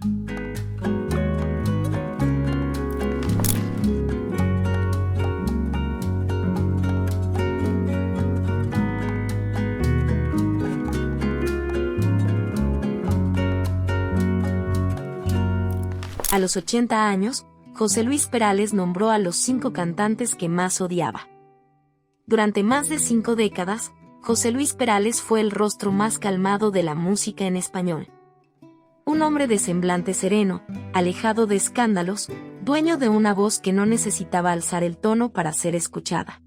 A los 80 años, José Luis Perales nombró a los 5 cantantes que más odiaba. Durante más de 5 décadas, José Luis Perales fue el rostro más calmado de la música en español. Un hombre de semblante sereno, alejado de escándalos, dueño de una voz que no necesitaba alzar el tono para ser escuchada.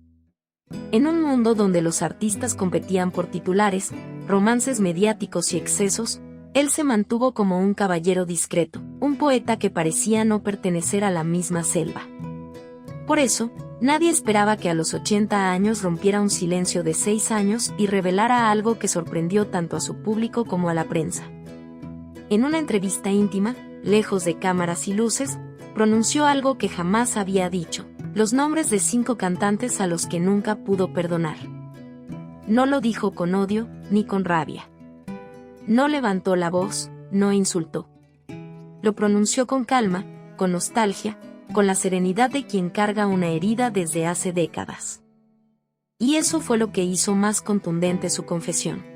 En un mundo donde los artistas competían por titulares, romances mediáticos y excesos, él se mantuvo como un caballero discreto, un poeta que parecía no pertenecer a la misma selva. Por eso, nadie esperaba que a los 80 años rompiera un silencio de 6 años y revelara algo que sorprendió tanto a su público como a la prensa. En una entrevista íntima, lejos de cámaras y luces, pronunció algo que jamás había dicho: los nombres de 5 cantantes a los que nunca pudo perdonar. No lo dijo con odio, ni con rabia. No levantó la voz, no insultó. Lo pronunció con calma, con nostalgia, con la serenidad de quien carga una herida desde hace décadas. Y eso fue lo que hizo más contundente su confesión.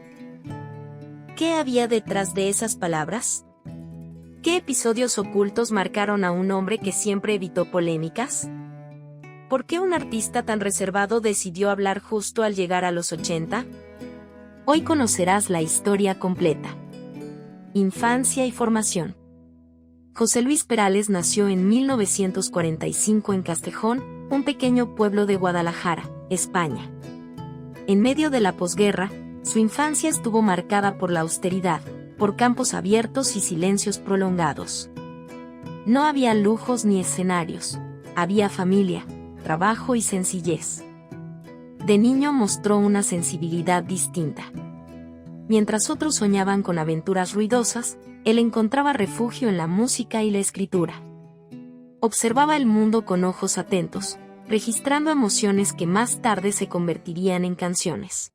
¿Qué había detrás de esas palabras? ¿Qué episodios ocultos marcaron a un hombre que siempre evitó polémicas? ¿Por qué un artista tan reservado decidió hablar justo al llegar a los 80? Hoy conocerás la historia completa. Infancia y formación. José Luis Perales nació en 1945 en Castejón, un pequeño pueblo de Guadalajara, España. En medio de la posguerra, su infancia estuvo marcada por la austeridad, por campos abiertos y silencios prolongados. No había lujos ni escenarios, había familia, trabajo y sencillez. De niño mostró una sensibilidad distinta. Mientras otros soñaban con aventuras ruidosas, él encontraba refugio en la música y la escritura. Observaba el mundo con ojos atentos, registrando emociones que más tarde se convertirían en canciones.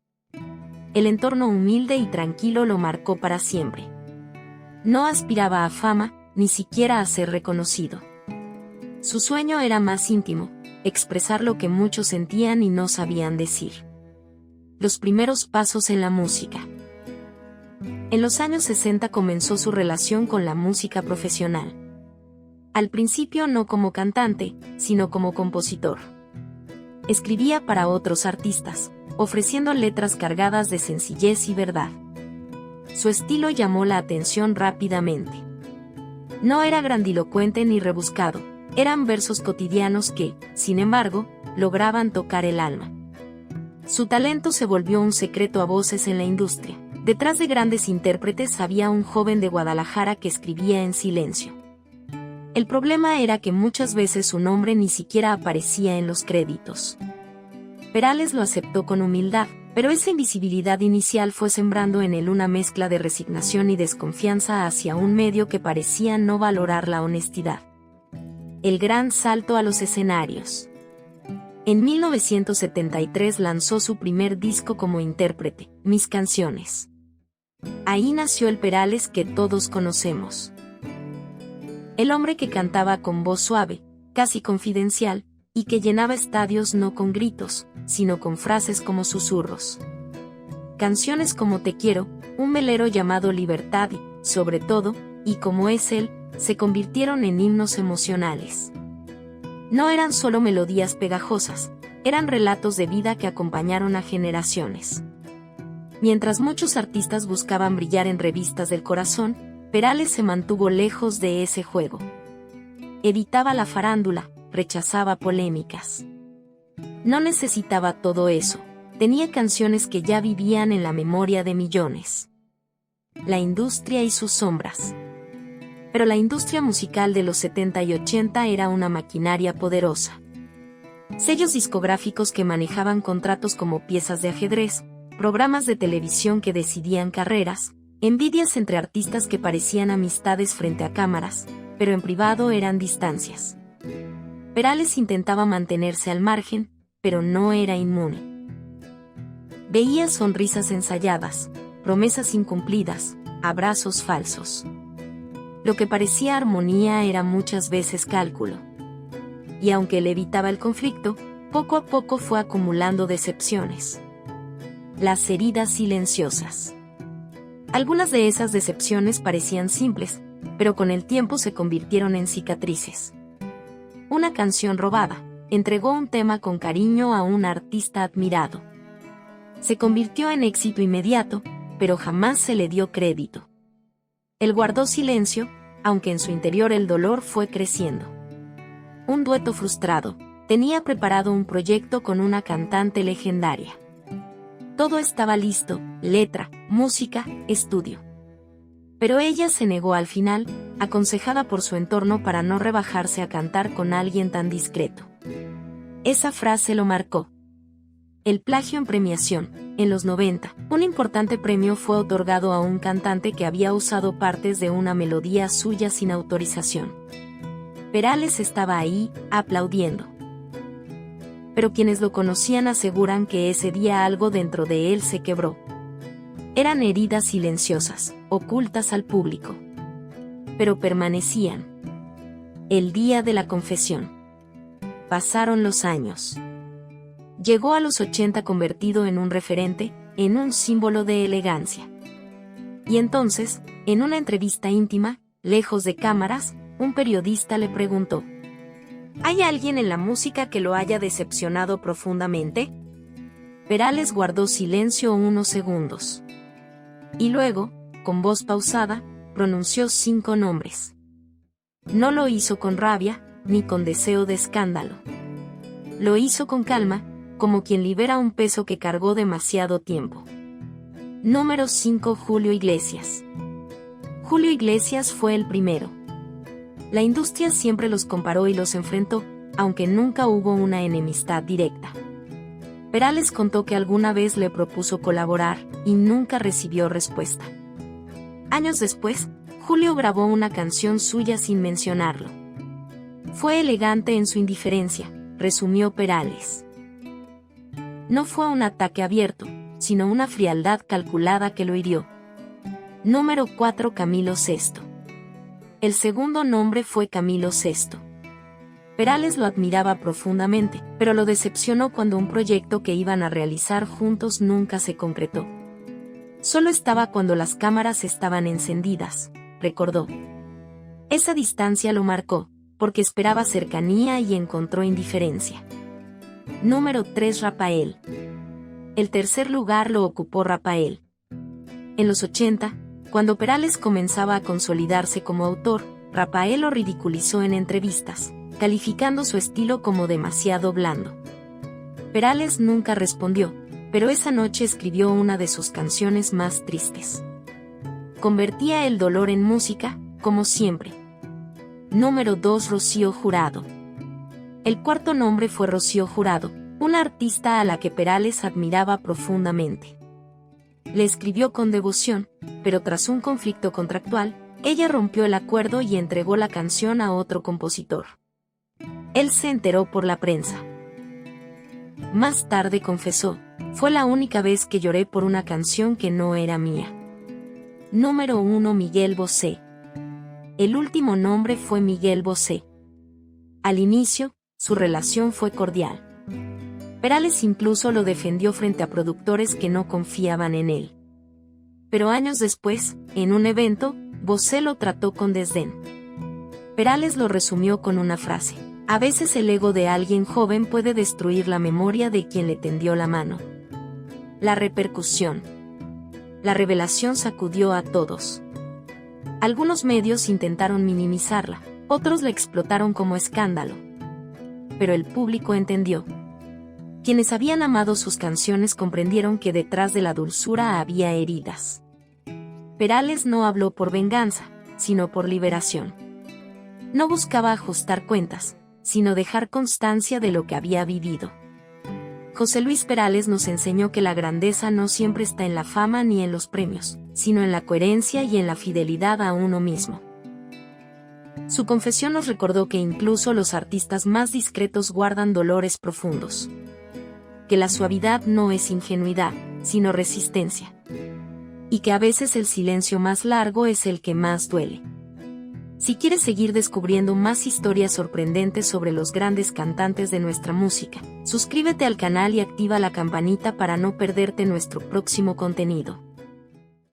El entorno humilde y tranquilo lo marcó para siempre. No aspiraba a fama, ni siquiera a ser reconocido. Su sueño era más íntimo: expresar lo que muchos sentían y no sabían decir. Los primeros pasos en la música. En los años 60 comenzó su relación con la música profesional. Al principio no como cantante, sino como compositor. Escribía para otros artistas, ofreciendo letras cargadas de sencillez y verdad. Su estilo llamó la atención rápidamente. No era grandilocuente ni rebuscado, eran versos cotidianos que, sin embargo, lograban tocar el alma. Su talento se volvió un secreto a voces en la industria. Detrás de grandes intérpretes había un joven de Guadalajara que escribía en silencio. El problema era que muchas veces su nombre ni siquiera aparecía en los créditos. Perales lo aceptó con humildad, pero esa invisibilidad inicial fue sembrando en él una mezcla de resignación y desconfianza hacia un medio que parecía no valorar la honestidad. El gran salto a los escenarios. En 1973 lanzó su primer disco como intérprete, Mis Canciones. Ahí nació el Perales que todos conocemos. El hombre que cantaba con voz suave, casi confidencial, y que llenaba estadios no con gritos, sino con frases como susurros. Canciones como Te quiero, Un velero llamado Libertad y, sobre todo, y como es él, se convirtieron en himnos emocionales. No eran solo melodías pegajosas, eran relatos de vida que acompañaron a generaciones. Mientras muchos artistas buscaban brillar en revistas del corazón, Perales se mantuvo lejos de ese juego. Evitaba la farándula, rechazaba polémicas. No necesitaba todo eso, tenía canciones que ya vivían en la memoria de millones. La industria y sus sombras. Pero la industria musical de los 70 y 80 era una maquinaria poderosa. Sellos discográficos que manejaban contratos como piezas de ajedrez, programas de televisión que decidían carreras, envidias entre artistas que parecían amistades frente a cámaras, pero en privado eran distancias. Perales intentaba mantenerse al margen, pero no era inmune. Veía sonrisas ensayadas, promesas incumplidas, abrazos falsos. Lo que parecía armonía era muchas veces cálculo. Y aunque él evitaba el conflicto, poco a poco fue acumulando decepciones. Las heridas silenciosas. Algunas de esas decepciones parecían simples, pero con el tiempo se convirtieron en cicatrices. Una canción robada. Entregó un tema con cariño a un artista admirado. Se convirtió en éxito inmediato, pero jamás se le dio crédito. Él guardó silencio, aunque en su interior el dolor fue creciendo. Un dueto frustrado. Tenía preparado un proyecto con una cantante legendaria. Todo estaba listo, letra, música, estudio. Pero ella se negó al final, aconsejada por su entorno para no rebajarse a cantar con alguien tan discreto. Esa frase lo marcó. El plagio en premiación. En los 90, un importante premio fue otorgado a un cantante que había usado partes de una melodía suya sin autorización. Perales estaba ahí, aplaudiendo. Pero quienes lo conocían aseguran que ese día algo dentro de él se quebró. Eran heridas silenciosas, ocultas al público. Pero permanecían. El día de la confesión. Pasaron los años. Llegó a los 80 convertido en un referente, en un símbolo de elegancia. Y entonces, en una entrevista íntima, lejos de cámaras, un periodista le preguntó: ¿hay alguien en la música que lo haya decepcionado profundamente? Perales guardó silencio unos segundos. Y luego, con voz pausada, pronunció 5 nombres. No lo hizo con rabia, ni con deseo de escándalo. Lo hizo con calma, como quien libera un peso que cargó demasiado tiempo. Número 5. Julio Iglesias. Julio Iglesias fue el primero. La industria siempre los comparó y los enfrentó, aunque nunca hubo una enemistad directa. Perales contó que alguna vez le propuso colaborar, y nunca recibió respuesta. Años después, Julio grabó una canción suya sin mencionarlo. Fue elegante en su indiferencia, resumió Perales. No fue un ataque abierto, sino una frialdad calculada que lo hirió. Número 4. Camilo Sesto. El segundo nombre fue Camilo Sesto. Perales lo admiraba profundamente, pero lo decepcionó cuando un proyecto que iban a realizar juntos nunca se concretó. Solo estaba cuando las cámaras estaban encendidas, recordó. Esa distancia lo marcó, porque esperaba cercanía y encontró indiferencia. Número 3. Rafael. El tercer lugar lo ocupó Rafael. En los 80, cuando Perales comenzaba a consolidarse como autor, Rafael lo ridiculizó en entrevistas, calificando su estilo como demasiado blando. Perales nunca respondió, pero esa noche escribió una de sus canciones más tristes. Convertía el dolor en música, como siempre. Número 2. Rocío Jurado. El cuarto nombre fue Rocío Jurado, una artista a la que Perales admiraba profundamente. Le escribió con devoción, pero tras un conflicto contractual, ella rompió el acuerdo y entregó la canción a otro compositor. Él se enteró por la prensa. Más tarde confesó: fue la única vez que lloré por una canción que no era mía. Número 1. Miguel Bosé. El último nombre fue Miguel Bosé. Al inicio, su relación fue cordial. Perales incluso lo defendió frente a productores que no confiaban en él. Pero años después, en un evento, Bosé lo trató con desdén. Perales lo resumió con una frase: a veces el ego de alguien joven puede destruir la memoria de quien le tendió la mano. La repercusión. La revelación sacudió a todos. Algunos medios intentaron minimizarla, otros la explotaron como escándalo. Pero el público entendió. Quienes habían amado sus canciones comprendieron que detrás de la dulzura había heridas. Perales no habló por venganza, sino por liberación. No buscaba ajustar cuentas, sino dejar constancia de lo que había vivido. José Luis Perales nos enseñó que la grandeza no siempre está en la fama ni en los premios, sino en la coherencia y en la fidelidad a uno mismo. Su confesión nos recordó que incluso los artistas más discretos guardan dolores profundos. Que la suavidad no es ingenuidad, sino resistencia. Y que a veces el silencio más largo es el que más duele. Si quieres seguir descubriendo más historias sorprendentes sobre los grandes cantantes de nuestra música, suscríbete al canal y activa la campanita para no perderte nuestro próximo contenido.